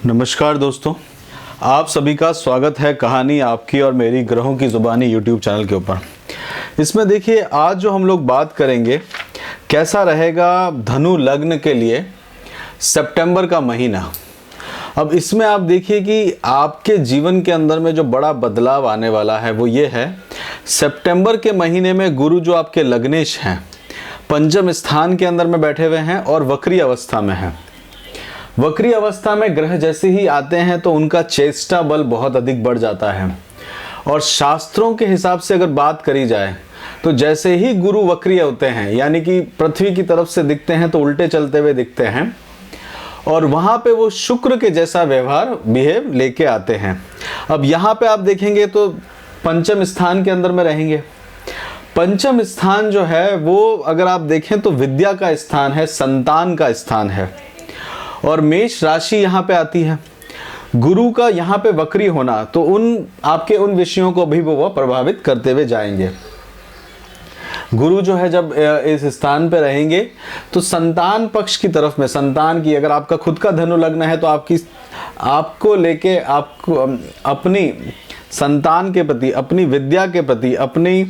नमस्कार दोस्तों, आप सभी का स्वागत है कहानी आपकी और मेरी ग्रहों की ज़ुबानी यूट्यूब चैनल के ऊपर। इसमें देखिए, आज जो हम लोग बात करेंगे कैसा रहेगा धनु लग्न के लिए सितंबर का महीना। अब इसमें आप देखिए कि आपके जीवन के अंदर में जो बड़ा बदलाव आने वाला है वो ये है, सितंबर के महीने में गुरु जो आपके लग्नेश हैं पंचम स्थान के अंदर में बैठे हुए हैं और वक्री अवस्था में हैं। वक्री अवस्था में ग्रह जैसे ही आते हैं तो उनका चेष्टा बल बहुत अधिक बढ़ जाता है। और शास्त्रों के हिसाब से अगर बात करी जाए तो जैसे ही गुरु वक्री होते हैं, यानी कि पृथ्वी की तरफ से दिखते हैं तो उल्टे चलते हुए दिखते हैं और वहाँ पे वो शुक्र के जैसा व्यवहार बिहेव लेके आते हैं। अब यहाँ पे आप देखेंगे तो पंचम स्थान के अंदर में रहेंगे। पंचम स्थान जो है वो अगर आप देखें तो विद्या का स्थान है, संतान का स्थान है और मेष राशि यहाँ पे आती है। गुरु का यहाँ पे वक्री होना तो आपके उन विषयों को भी वो प्रभावित करते हुए जाएंगे। गुरु जो है जब इस स्थान पे रहेंगे तो संतान पक्ष की तरफ में, संतान की, अगर आपका खुद का धनु लग्न है तो आपको लेके आपको अपनी संतान के प्रति, अपनी विद्या के प्रति, अपनी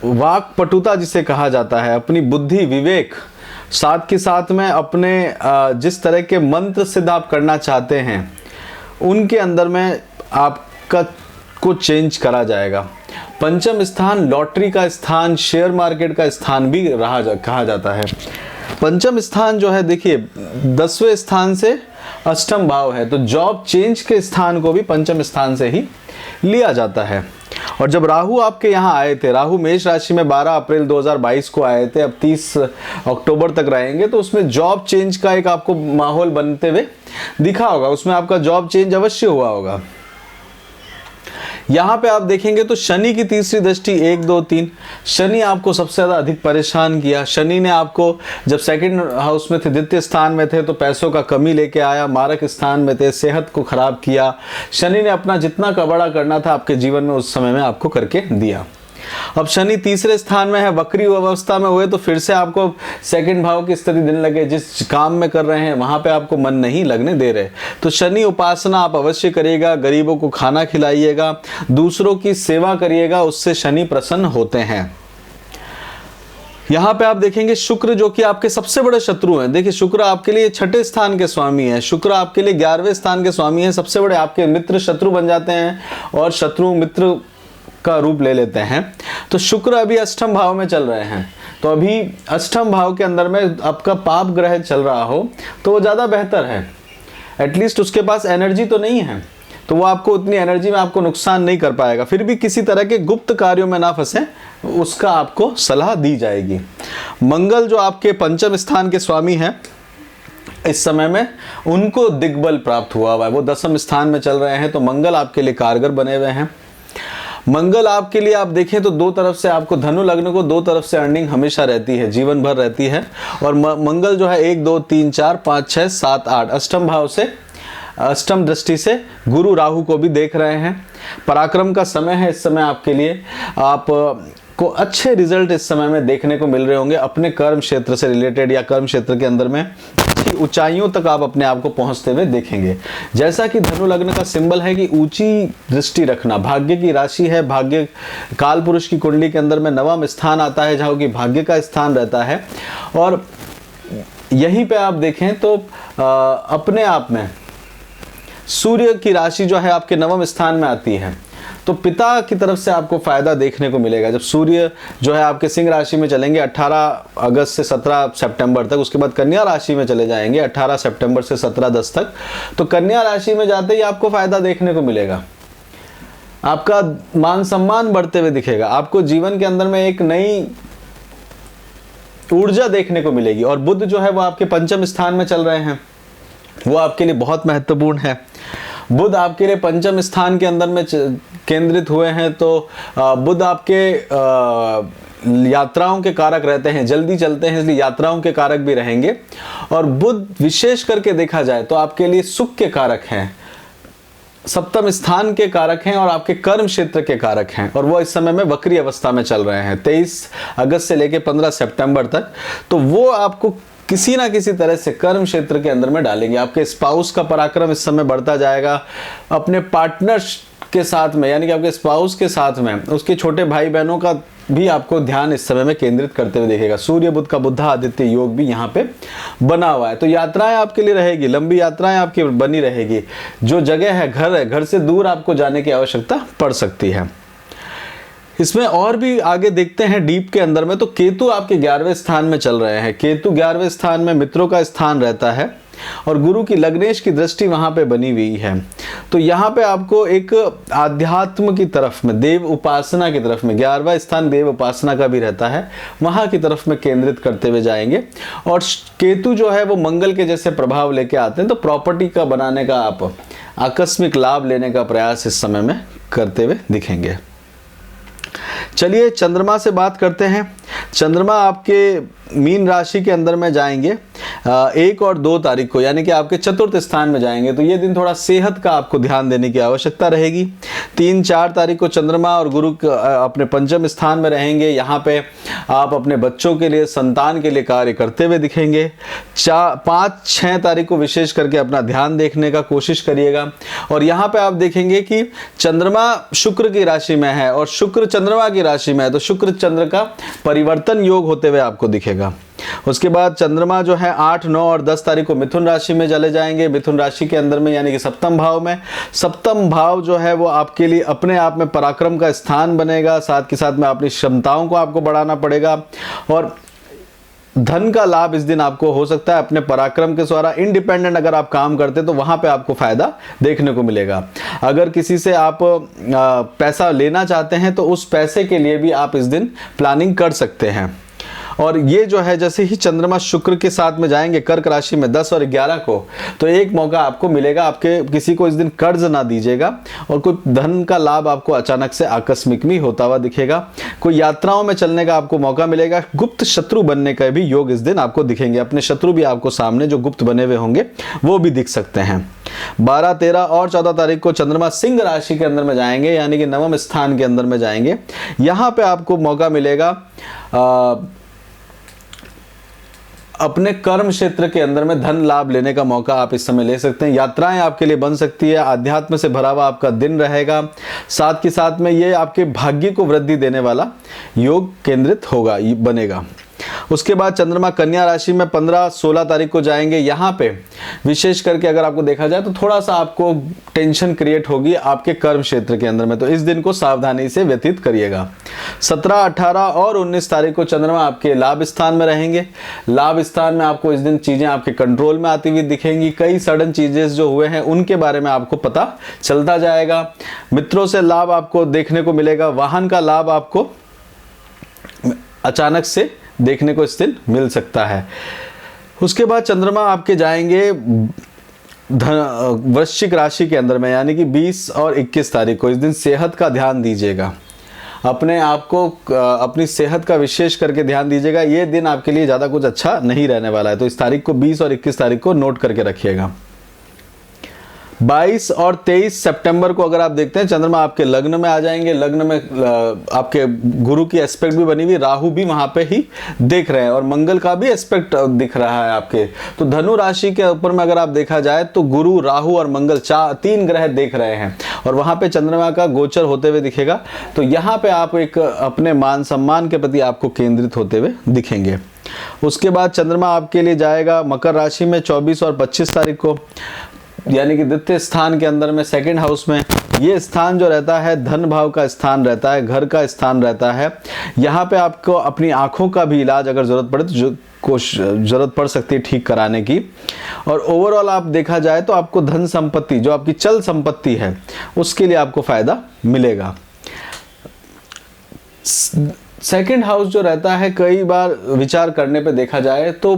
वाक पटुता जिसे कहा जाता है, अपनी बुद्धि विवेक, साथ के साथ में अपने जिस तरह के मंत्र सिद्ध आप करना चाहते हैं उनके अंदर में आपका को चेंज करा जाएगा। पंचम स्थान लॉटरी का स्थान, शेयर मार्केट का स्थान भी कहा जाता है। पंचम स्थान जो है देखिए 10वें स्थान से अष्टम भाव है, तो जॉब चेंज के स्थान को भी पंचम स्थान से ही लिया जाता है। और जब राहु आपके यहाँ आए थे, राहु मेष राशि में 12 अप्रैल 2022 को आए थे, अब 30 अक्टूबर तक रहेंगे, तो उसमें जॉब चेंज का एक आपको माहौल बनते हुए दिखा होगा, उसमें आपका जॉब चेंज अवश्य हुआ होगा। यहाँ पे आप देखेंगे तो शनि की तीसरी दृष्टि 1, 2, 3, शनि आपको सबसे ज़्यादा अधिक परेशान किया। शनि ने आपको जब सेकंड हाउस में थे, द्वितीय स्थान में थे, तो पैसों का कमी लेके आया, मारक स्थान में थे, सेहत को खराब किया। शनि ने अपना जितना कबड़ा करना था आपके जीवन में उस समय में आपको करके दिया। अब शनि तीसरे स्थान में है, वक्री अवस्था में हुए तो फिर से आपको सेकंड भाव की स्थिति देने लगे, जिस काम में कर रहे हैं वहां पे आपको मन नहीं लगने दे रहे। तो शनि उपासना आप अवश्य करिएगा, गरीबों को खाना खिलाइएगा, दूसरों की सेवा करिएगा, उससे शनि प्रसन्न होते हैं। यहाँ पे आप देखेंगे शुक्र जो कि आपके सबसे बड़े शत्रु हैं। देखिए शुक्र आपके लिए 6ठे स्थान के स्वामी है, शुक्र आपके लिए 11वें स्थान के स्वामी है। सबसे बड़े आपके मित्र शत्रु बन जाते हैं और शत्रु मित्र का रूप ले लेते हैं। तो शुक्र अभी अष्टम भाव में चल रहे हैं, तो अभी अष्टम भाव के अंदर में आपका पाप ग्रह चल रहा हो तो वो ज़्यादा बेहतर है। एटलीस्ट उसके पास एनर्जी तो नहीं है, तो वो आपको उतनी एनर्जी में आपको नुकसान नहीं कर पाएगा। फिर भी किसी तरह के गुप्त कार्यों में ना फंसे, उसका आपको सलाह दी जाएगी। मंगल जो आपके पंचम स्थान के स्वामी हैं, इस समय में उनको दिग्बल प्राप्त हुआ है, वो 10वें स्थान में चल रहे हैं, तो मंगल आपके लिए कारगर बने हुए हैं। मंगल आपके लिए आप देखें तो दो तरफ से आपको, धनु लग्न को दो तरफ से अर्निंग हमेशा रहती है, जीवन भर रहती है। और मंगल जो है 1, 2, 3, 4, 5, 6, 7, 8 अष्टम भाव से, अष्टम दृष्टि से गुरु राहु को भी देख रहे हैं। पराक्रम का समय है इस समय आपके लिए, आप को अच्छे रिजल्ट इस समय में देखने को मिल रहे होंगे अपने कर्म क्षेत्र से रिलेटेड, या कर्म क्षेत्र के अंदर में अच्छी ऊंचाइयों तक आप अपने आप को पहुंचते हुए देखेंगे। जैसा कि धनु लग्न का सिंबल है कि ऊंची दृष्टि रखना, भाग्य की राशि है, भाग्य काल पुरुष की कुंडली के अंदर में 9वां स्थान आता है जहाँ की भाग्य का स्थान रहता है। और यहीं पे आप देखें तो अपने आप में सूर्य की राशि जो है आपके 9वें स्थान में आती है, तो पिता की तरफ से आपको फायदा देखने को मिलेगा। जब सूर्य जो है आपके सिंह राशि में चलेंगे 18 अगस्त से 17 सितंबर तक, उसके बाद कन्या राशि में चले जाएंगे 18 सितंबर से 17-10 तक, तो कन्या राशि में जाते ही आपको फायदा देखने को मिलेगा। आपका मान सम्मान बढ़ते हुए दिखेगा, आपको जीवन के अंदर में एक नई ऊर्जा देखने को मिलेगी। और बुध जो है वो आपके पंचम स्थान में चल रहे हैं, वो आपके लिए बहुत महत्वपूर्ण है। बुध आपके लिए पंचम स्थान के अंदर में केंद्रित हुए हैं, तो बुध आपके यात्राओं के कारक रहते हैं, जल्दी चलते हैं इसलिए यात्राओं के कारक भी रहेंगे। और बुध विशेष करके देखा जाए तो आपके लिए सुख के कारक हैं, सप्तम स्थान के कारक हैं और आपके कर्म क्षेत्र के कारक हैं, और वो इस समय में वक्री अवस्था में चल रहे हैं 23 अगस्त से लेकर 15 सितंबर तक। तो वो आपको किसी ना किसी तरह से कर्म क्षेत्र के अंदर में डालेंगे। आपके स्पाउस का पराक्रम इस समय बढ़ता जाएगा। अपने पार्टनर्स के साथ में, यानी कि आपके स्पाउस के साथ में उसके छोटे भाई बहनों का भी आपको ध्यान इस समय में केंद्रित करते हुए देखेगा। सूर्य बुध का बुद्धा आदित्य योग भी यहाँ पे बना हुआ है। तो यात्राएं आपके लिए रहेगी, लंबी यात्राएं आपकी बनी रहेगी। जो जगह है, घर से दूर आपको जाने की आवश्यकता पड़ सकती है। इसमें और भी आगे देखते हैं डीप के अंदर में, तो केतु आपके 11वें स्थान में चल रहे हैं। केतु 11वें स्थान में मित्रों का स्थान रहता है और गुरु की लग्नेश की दृष्टि वहां पे बनी हुई है। तो यहाँ पे आपको एक आध्यात्म की तरफ में, देव उपासना की तरफ में, 11वां स्थान देव उपासना का भी रहता है, वहां की तरफ में केंद्रित करते हुए जाएंगे। और केतु जो है वो मंगल के जैसे प्रभाव लेके आते हैं, तो प्रॉपर्टी का बनाने का, आप आकस्मिक लाभ लेने का प्रयास इस समय में करते हुए दिखेंगे। चलिए चंद्रमा से बात करते हैं। चंद्रमा आपके मीन राशि के अंदर में जाएंगे 1 और 2 तारीख को, यानी कि आपके चतुर्थ स्थान में जाएंगे। तो ये दिन थोड़ा सेहत का आपको ध्यान देने की आवश्यकता रहेगी। 3-4 तारीख को चंद्रमा और गुरु अपने पंचम स्थान में रहेंगे। यहाँ पे आप अपने बच्चों के लिए, संतान के लिए कार्य करते हुए दिखेंगे। 5-6 तारीख को विशेष करके अपना ध्यान देखने का कोशिश करिएगा। और यहाँ पे आप देखेंगे कि चंद्रमा शुक्र की राशि में है और शुक्र चंद्रमा की राशि में है, तो शुक्र चंद्र का परिवर्तन योग होते हुए आपको दिखेगा। उसके बाद चंद्रमा जो है 8, 9 और 10 तारीख को मिथुन राशि में चले जाएंगे। मिथुन राशि के अंदर में, यानी कि सप्तम भाव में। सप्तम भाव जो है वो आपके लिए अपने आप में पराक्रम का स्थान बनेगा। साथ के साथ में अपनी क्षमताओं को आपको बढ़ाना पड़ेगा और धन का लाभ इस दिन आपको हो सकता है। अपने पराक्रम के द्वारा इंडिपेंडेंट अगर आप काम करते तो वहां पे आपको फायदा देखने को मिलेगा। अगर किसी से आप पैसा लेना चाहते हैं तो उस पैसे के लिए भी आप इस दिन प्लानिंग कर सकते हैं। और ये जो है, जैसे ही चंद्रमा शुक्र के साथ में जाएंगे कर्क राशि में 10 और 11 को, तो एक मौका आपको मिलेगा। आपके किसी को इस दिन कर्ज ना दीजिएगा और कोई धन का लाभ आपको अचानक से आकस्मिक में होता हुआ दिखेगा। कोई यात्राओं में चलने का आपको मौका मिलेगा। गुप्त शत्रु बनने का भी योग इस दिन आपको दिखेंगे। अपने शत्रु भी आपको सामने जो गुप्त बने हुए होंगे वो भी दिख सकते हैं। 12, 13 और 14 तारीख को चंद्रमा सिंह राशि के अंदर में जाएंगे, यानी कि 9वें स्थान के अंदर में जाएंगे। यहाँ पे आपको मौका मिलेगा अपने कर्म क्षेत्र के अंदर में धन लाभ लेने का मौका आप इस समय ले सकते हैं। यात्राएं आपके लिए बन सकती है। आध्यात्म से भरा हुआ आपका दिन रहेगा। साथ के साथ में ये आपके भाग्य को वृद्धि देने वाला योग केंद्रित होगा, बनेगा। उसके बाद चंद्रमा कन्या राशि में 15-16 तारीख को जाएंगे। यहाँ पे विशेष करके अगर आपको देखा जाए तो थोड़ा सा आपको टेंशन क्रिएट होगी आपके कर्म क्षेत्र के अंदर में, तो इस दिन को सावधानी से व्यतीत करिएगा। 17, 18 और 19 तारीख को चंद्रमा आपके लाभ स्थान में रहेंगे। लाभ स्थान में आपको इस दिन चीजें आपके कंट्रोल में आती हुई दिखेंगी। कई सडन चीजें जो हुए हैं उनके बारे में आपको पता चलता जाएगा। मित्रों से लाभ आपको देखने को मिलेगा। वाहन का लाभ आपको अचानक से देखने को इस दिन मिल सकता है। उसके बाद चंद्रमा आपके जाएंगे वृश्चिक राशि के अंदर में, यानी कि 20 और 21 तारीख को। इस दिन सेहत का ध्यान दीजिएगा। अपने आप को, अपनी सेहत का विशेष करके ध्यान दीजिएगा। ये दिन आपके लिए ज़्यादा कुछ अच्छा नहीं रहने वाला है, तो इस तारीख को 20 और 21 तारीख को नोट करके रखिएगा। 22 और 23 सितंबर को अगर आप देखते हैं चंद्रमा आपके लग्न में आ जाएंगे। लग्न में आपके गुरु की एस्पेक्ट भी बनी हुई, राहु भी वहां पे ही देख रहे हैं और मंगल का भी एस्पेक्ट दिख रहा है आपके। तो धनु राशि के ऊपर में अगर आप देखा जाए तो गुरु, राहु और मंगल 3 ग्रह देख रहे हैं और वहां पे चंद्रमा का गोचर होते हुए दिखेगा। तो यहाँ पे आप एक अपने मान सम्मान के प्रति आपको केंद्रित होते हुए दिखेंगे। उसके बाद चंद्रमा आपके लिए जाएगा मकर राशि में 24 और 25 तारीख को, यानी कि द्वितीय स्थान के अंदर में, सेकंड हाउस में। ये स्थान जो रहता है धन भाव का स्थान रहता है, घर का स्थान रहता है। यहाँ पे आपको अपनी आंखों का भी इलाज अगर जरूरत पड़े तो जरूरत पड़ सकती है ठीक कराने की। और ओवरऑल आप देखा जाए तो आपको धन संपत्ति, जो आपकी चल संपत्ति है, उसके लिए आपको फायदा मिलेगा। सेकंड हाउस जो रहता है, कई बार विचार करने पे देखा जाए तो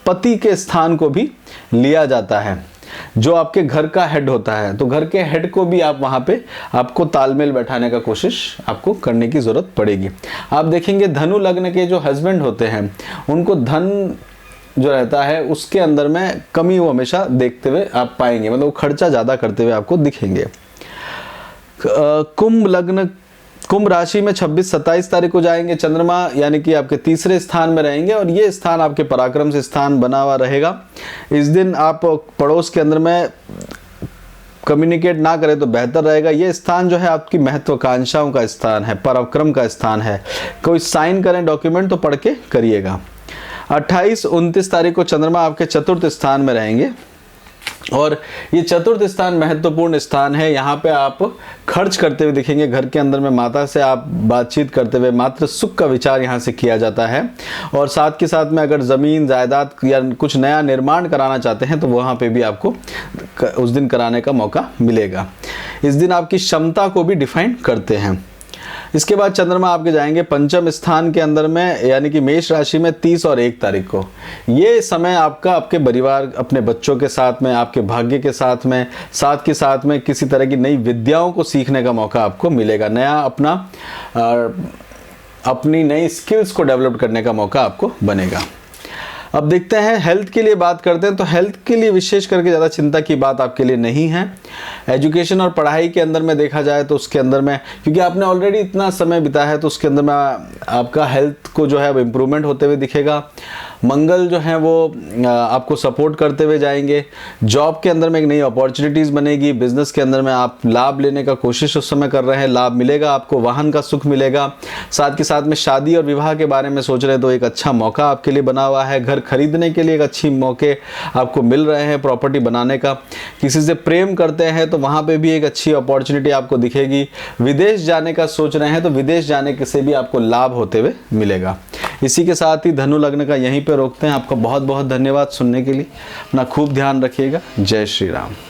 पति के स्थान को भी लिया जाता है, जो आपके घर का हेड होता है। तो घर के हेड को भी आप वहां पे आपको तालमेल बैठाने का कोशिश आपको करने की जरूरत पड़ेगी। आप देखेंगे धनु लग्न के जो हस्बैंड होते हैं उनको धन जो रहता है उसके अंदर में कमी वो हमेशा देखते हुए आप पाएंगे, मतलब खर्चा ज्यादा करते हुए आपको दिखेंगे। कुंभ लग्न कुंभ राशि में 26-27 तारीख को जाएंगे चंद्रमा, यानी कि आपके तीसरे स्थान में रहेंगे और ये स्थान आपके पराक्रम से स्थान बना हुआ रहेगा। इस दिन आप पड़ोस के अंदर में कम्युनिकेट ना करें तो बेहतर रहेगा। ये स्थान जो है आपकी महत्वाकांक्षाओं का स्थान है, पराक्रम का स्थान है। कोई साइन करें डॉक्यूमेंट तो पढ़ के करिएगा। 28-29 तारीख को चंद्रमा आपके चतुर्थ स्थान में रहेंगे और ये चतुर्थ स्थान महत्वपूर्ण स्थान है। यहाँ पे आप खर्च करते हुए दिखेंगे। घर के अंदर में माता से आप बातचीत करते हुए मात्र सुख का विचार यहाँ से किया जाता है। और साथ के साथ में अगर ज़मीन जायदाद या कुछ नया निर्माण कराना चाहते हैं तो वहाँ पे भी आपको उस दिन कराने का मौका मिलेगा। इस दिन आपकी क्षमता को भी डिफाइन करते हैं। इसके बाद चंद्रमा आपके जाएंगे पंचम स्थान के अंदर में, यानी कि मेष राशि में 30 और 1 तारीख को। ये समय आपका आपके परिवार, अपने बच्चों के साथ में, आपके भाग्य के साथ में, साथ के साथ में किसी तरह की नई विद्याओं को सीखने का मौका आपको मिलेगा। नया अपनी नई स्किल्स को डेवलप करने का मौका आपको बनेगा। अब देखते हैं हेल्थ के लिए बात करते हैं। तो हेल्थ के लिए विशेष करके ज़्यादा चिंता की बात आपके लिए नहीं है। एजुकेशन और पढ़ाई के अंदर में देखा जाए तो उसके अंदर में, क्योंकि आपने ऑलरेडी इतना समय बिताया है तो उसके अंदर में आपका हेल्थ को जो है अब इम्प्रूवमेंट होते हुए दिखेगा। मंगल जो है वो आपको सपोर्ट करते हुए जाएंगे। जॉब के अंदर में एक नई अपॉर्चुनिटीज़ बनेगी। बिजनेस के अंदर में आप लाभ लेने का कोशिश उस समय कर रहे हैं, लाभ मिलेगा आपको, वाहन का सुख मिलेगा। साथ के साथ में शादी और विवाह के बारे में सोच रहे हैं तो एक अच्छा मौका आपके लिए बना हुआ है। घर खरीदने के लिए एक अच्छी मौके आपको मिल रहे हैं, प्रॉपर्टी बनाने का। किसी से प्रेम करते हैं तो वहाँ पे भी एक अच्छी अपॉर्चुनिटी आपको दिखेगी। विदेश जाने का सोच रहे हैं तो विदेश जाने से भी आपको लाभ होते हुए मिलेगा। इसी के साथ ही धनु लग्न का यहीं पे रोकते हैं। आपका बहुत बहुत धन्यवाद सुनने के लिए। अपना खूब ध्यान रखिएगा। जय श्री राम।